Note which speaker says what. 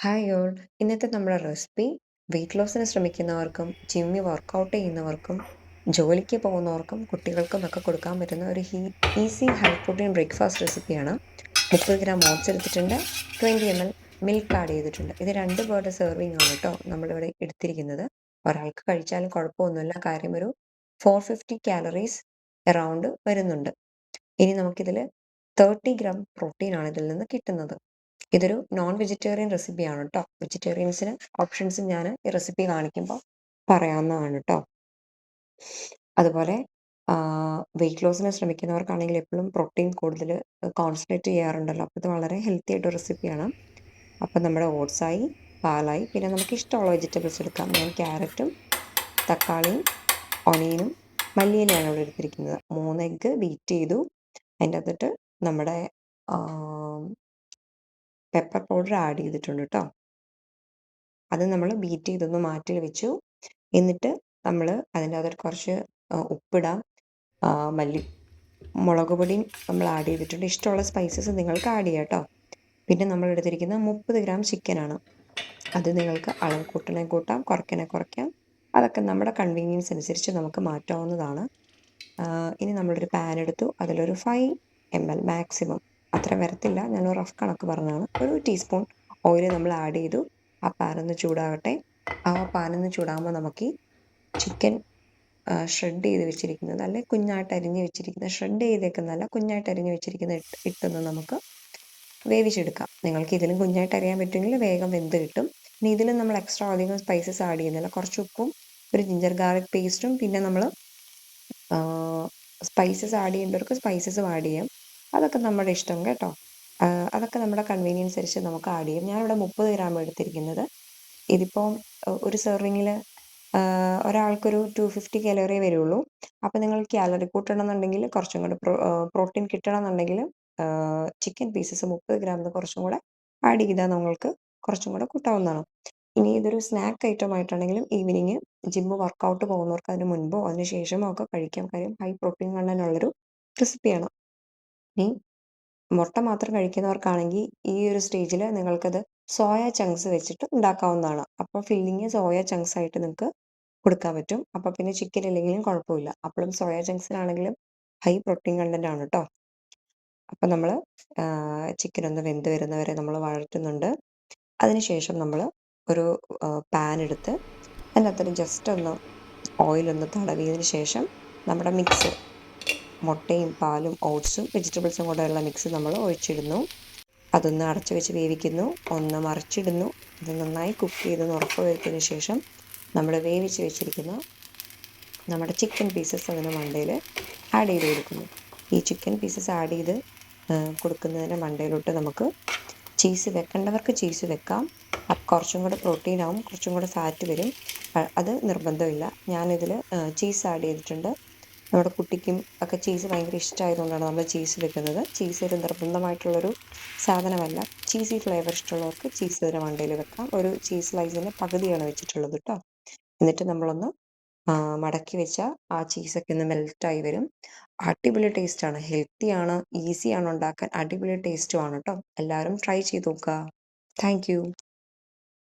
Speaker 1: Hi all. ഇന്നത്തെ നമ്മുടെ recipe wait ലോസിന് ശ്രമിക്കുന്നവർക്കും ജിമ്മിൽ വർക്കൗട്ട് ചെയ്യുന്നവർക്കും ജോലിക്ക് പോകുന്നവർക്കും കുട്ടികൾക്കും ഒക്കെ കൊടുക്കാൻ പറ്റുന്ന ഒരു ഈസി ഹൈ പ്രോട്ടീൻ ബ്രേക്ക്ഫാസ്റ്റ് റെസിപ്പിയാണ്. 30 ഗ്രാം ഓട്സ് എടുത്തിട്ടുണ്ട്, 20 ml മിൽക്ക് ആഡ് ചെയ്തിട്ടുണ്ട്. ഇത് 2 പേരുടെ സെർവിങ് ആണ് കേട്ടോ നമ്മളിവിടെ എടുത്തിരിക്കുന്നത്. ഒരാൾക്ക് കഴിച്ചാലും കുഴപ്പമൊന്നുമില്ല, കാര്യം ഒരു 450 കാലറീസ് അറൗണ്ട് വരുന്നുണ്ട്. ഇനി നമുക്കിതിൽ 30 ഗ്രാം പ്രോട്ടീൻ ആണ് ഇതിൽ നിന്ന് കിട്ടുന്നത്. ഇതൊരു നോൺ വെജിറ്റേറിയൻ റെസിപ്പിയാണ് കേട്ടോ. വെജിറ്റേറിയൻസിന് ഓപ്ഷൻസ് ഞാൻ ഈ റെസിപ്പി കാണിക്കുമ്പോൾ പറയാവുന്നതാണ് കേട്ടോ. അതുപോലെ വെയിറ്റ് ലോസിന് ശ്രമിക്കുന്നവർക്കാണെങ്കിൽ എപ്പോഴും പ്രോട്ടീൻ കൂടുതൽ കോൺസെൻട്രേറ്റ് ചെയ്യാറുണ്ടല്ലോ. അപ്പോൾ ഇത് വളരെ ഹെൽത്തി ആയിട്ടൊരു റെസിപ്പിയാണ്. അപ്പം നമ്മുടെ ഓട്സായി, പാലായി, പിന്നെ നമുക്ക് ഇഷ്ടമുള്ള വെജിറ്റബിൾസ് എടുക്കാം. ഞാൻ ക്യാരറ്റും തക്കാളിയും ഒണിയനും മല്ലിയിലയാണ് ഇവിടെ എടുത്തിരിക്കുന്നത്. 3 എഗ്ഗ് ബീറ്റ് ചെയ്തു. അതിൻ്റെ അകത്തിട്ട് നമ്മുടെ പെപ്പർ പൗഡർ ആഡ് ചെയ്തിട്ടുണ്ട് കേട്ടോ. അത് നമ്മൾ ബീറ്റ് ചെയ്തൊന്ന് മാറ്റി വെച്ചു. എന്നിട്ട് നമ്മൾ അതിൻ്റെ അകത്ത് കുറച്ച് ഉപ്പിടാം, മുളക് പൊടിയും നമ്മൾ ആഡ് ചെയ്തിട്ടുണ്ട്. ഇഷ്ടമുള്ള സ്പൈസസ് നിങ്ങൾക്ക് ആഡ് ചെയ്യാം കേട്ടോ. പിന്നെ നമ്മൾ എടുത്തിരിക്കുന്ന 30 ഗ്രാം ചിക്കനാണ്. അത് നിങ്ങൾക്ക് അളവ് കൂട്ടണേ കൂട്ടാം, കുറയ്ക്കണേ കുറയ്ക്കാം. അതൊക്കെ നമ്മുടെ കൺവീനിയൻസ് അനുസരിച്ച് നമുക്ക് മാറ്റാവുന്നതാണ്. ഇനി നമ്മളൊരു പാൻ എടുത്തു. അതിലൊരു 5 ml മാക്സിമം, അത്ര വരത്തില്ല, ഞാനൊരു റഫ് കണക്ക് പറഞ്ഞതാണ്, ഒരു ടീസ്പൂൺ ഓയിൽ നമ്മൾ ആഡ് ചെയ്തു. ആ പാനൊന്ന് ചൂടാകട്ടെ. ആ പാനൊന്ന് ചൂടാകുമ്പോൾ നമുക്ക് ഈ ചിക്കൻ ഷ്രെഡ് ചെയ്ത് വെച്ചിരിക്കുന്നത്, അല്ലെ കുഞ്ഞായിട്ട് അരിഞ്ഞ് വെച്ചിരിക്കുന്നത്, ഷ്രെഡ് ചെയ്തേക്കുന്നതല്ല, കുഞ്ഞായിട്ട് അരിഞ്ഞ് വെച്ചിരിക്കുന്നത് ഇട്ടൊന്ന് നമുക്ക് വേവിച്ചെടുക്കാം. നിങ്ങൾക്ക് ഇതിലും കുഞ്ഞായിട്ട് അറിയാൻ പറ്റുമെങ്കിൽ വേഗം വെന്ത് കിട്ടും. ഇനി ഇതിലും നമ്മൾ എക്സ്ട്രാ അധികം സ്പൈസസ് ആഡ് ചെയ്യുന്നില്ല. കുറച്ച് ഉപ്പും ഒരു ജിഞ്ചർ ഗാർലിക് പേസ്റ്റും, പിന്നെ നമ്മൾ സ്പൈസസ് ആഡ് ചെയ്യേണ്ടവർക്ക് സ്പൈസസും ആഡ് ചെയ്യാം. അതൊക്കെ നമ്മുടെ ഇഷ്ടം കേട്ടോ. അതൊക്കെ നമ്മുടെ കൺവീനിയൻസ് അനുസരിച്ച് നമുക്ക് ആഡ് ചെയ്യാം. ഞാനിവിടെ 30 ഗ്രാം എടുത്തിരിക്കുന്നത്. ഇതിപ്പോൾ ഒരു സെർവിങ്ങിൽ ഒരാൾക്കൊരു 250 കാലറി വരുള്ളൂ. അപ്പോൾ നിങ്ങൾ കാലറി കൂട്ടണമെന്നുണ്ടെങ്കിൽ, കുറച്ചും കൂടെ പ്രോട്ടീൻ കിട്ടണമെന്നുണ്ടെങ്കിൽ ചിക്കൻ പീസസ് 30 ഗ്രാമിന് കുറച്ചും കൂടെ ആഡ് ചെയ്താൽ നിങ്ങൾക്ക് കുറച്ചും കൂടെ കൂട്ടാവുന്നതാണ്. ഇനി ഇതൊരു സ്നാക്ക് ഐറ്റം ആയിട്ടാണെങ്കിലും ഈവനിങ് ജിമ്മ് വർക്കൗട്ട് പോകുന്നവർക്ക് അതിന് മുൻപോ അതിന് ശേഷമോ ഒക്കെ കഴിക്കാം. കാര്യം ഹൈ പ്രോട്ടീൻ കണ്ടന്റ് ഉള്ളൊരു റെസിപ്പിയാണ്. ഇനി മുട്ട മാത്രം കഴിക്കുന്നവർക്കാണെങ്കിൽ ഈ ഒരു സ്റ്റേജിൽ നിങ്ങൾക്കത് സോയ ചങ്ക്സ് വെച്ചിട്ട് ഉണ്ടാക്കാവുന്നതാണ്. അപ്പോൾ ഫില്ലിങ് സോയ ചങ്ക്സ് ആയിട്ട് നിങ്ങൾക്ക് കൊടുക്കാൻ പറ്റും. അപ്പോൾ പിന്നെ ചിക്കൻ ഇല്ലെങ്കിലും കുഴപ്പമില്ല. അപ്പോഴും സോയ ചങ്ക്സിനാണെങ്കിലും ഹൈ പ്രോട്ടീൻ കണ്ടന്റ് ആണ് കേട്ടോ. അപ്പം നമ്മൾ ചിക്കൻ ഒന്ന് വെന്ത് വരുന്നവരെ നമ്മൾ വഴറ്റുന്നുണ്ട്. അതിനുശേഷം നമ്മൾ ഒരു പാൻ എടുത്ത് അതിനകത്ത് ജസ്റ്റ് ഒന്ന് ഓയിലൊന്ന് തടവിയതിന് ശേഷം നമ്മുടെ മിക്സ്, മുട്ടയും പാലും ഓട്സും വെജിറ്റബിൾസും കൂടെയുള്ള മിക്സ് നമ്മൾ ഒഴിച്ചിടുന്നു. അതൊന്ന് അടച്ചു വെച്ച് വേവിക്കുന്നു. ഒന്ന് മറിച്ചിടുന്നു. ഇത് നന്നായി കുക്ക് ചെയ്തെന്ന് ഉറപ്പ് വരുത്തിയതിന് ശേഷം നമ്മൾ വേവിച്ച് വെച്ചിരിക്കുന്ന നമ്മുടെ ചിക്കൻ പീസസ് അതിന് മണ്ടയിൽ ആഡ് ചെയ്ത് കൊടുക്കുന്നു. ഈ ചിക്കൻ പീസസ് ആഡ് ചെയ്ത് കൊടുക്കുന്നതിൻ്റെ മണ്ടയിലോട്ട് നമുക്ക് ചീസ് വെക്കേണ്ടവർക്ക് ചീസ് വെക്കാം. അപ്പം കുറച്ചും കൂടെ പ്രോട്ടീൻ ആവും, കുറച്ചും കൂടെ ഫാറ്റ് വരും. അത് നിർബന്ധമില്ല. ഞാനിതിൽ ചീസ് ആഡ് ചെയ്തിട്ടുണ്ട്. നമ്മുടെ കുട്ടിക്കും ഒക്കെ ചീസ് ഭയങ്കര ഇഷ്ടമായതുകൊണ്ടാണ് നമ്മൾ ചീസ് വെക്കുന്നത്. ചീസ് ഒരു നിർബന്ധമായിട്ടുള്ളൊരു സാധനമല്ല. ചീസി ഫ്ലേവർ ഇഷ്ടമുള്ളവർക്ക് ചീസ് ഇതിന് മണ്ടയിൽ വെക്കാം. ഒരു ചീസ് സ്ലൈസിൻ്റെ പകുതിയാണ് വെച്ചിട്ടുള്ളത് കേട്ടോ. എന്നിട്ട് നമ്മളൊന്ന് മടക്കി വെച്ചാൽ ആ ചീസൊക്കെ ഒന്ന് മെൽറ്റായി വരും. അടിപൊളി ടേസ്റ്റാണ്, ഹെൽത്തിയാണ്, ഈസിയാണ് ഉണ്ടാക്കാൻ, അടിപൊളി ടേസ്റ്റുമാണ് കേട്ടോ. എല്ലാവരും ട്രൈ ചെയ്ത് നോക്കുക. Thank you.